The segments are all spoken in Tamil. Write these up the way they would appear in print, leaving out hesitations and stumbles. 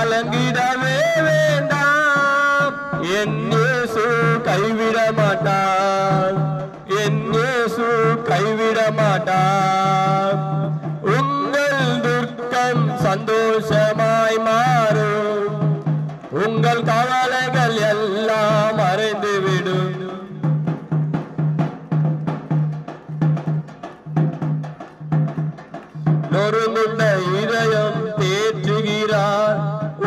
கலங்கிடவே வேண்டாம், என் இயேசு கைவிட மாட்டார், என் இயேசு கைவிட மாட்டார். உங்கள் துர்க்கம் சந்தோஷமாய் மாறும், உங்கள் கவலைகள் எல்லாம் மறைந்துவிடும். நொறுங்குண்ட இதயம் தேற்றுகிறார்,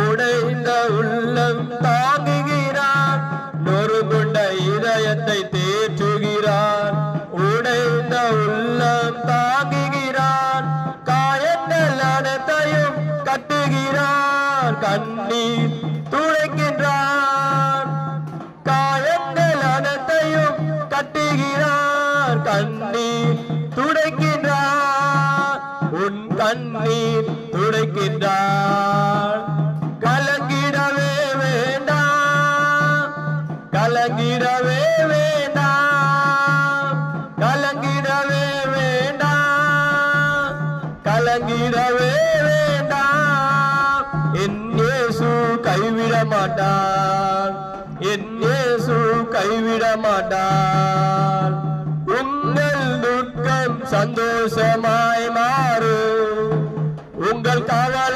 உடைந்த உள்ளம் தாங்குகிறார். நொறுங்குண்ட இதயத்தை தேற்றுகிறார், உடைந்த உள்ளம் தாங்குகிறார். காயங்கள் அனைத்தையும் கட்டுகிறார், கண்ணீர் துடைக்கின்றார். காயங்கள் அனைத்தையும் கட்டுகிறார், கண்ணீர் துடைக்கின்றார். உன் கண்ணீர் துடைக்கின்றார். கலங்கிடவே வேண்டாம், கலங்கிடவே வேண்டாம், கலங்கிடவே வேண்டாம், கலங்கிடவே வேண்டாம். என் இயேசு கைவிட மாட்டார், என் இயேசு கைவிட மாட்டார். உங்கள் துக்கம் சந்தோஷமாய் மாறும், உங்கள் கவலை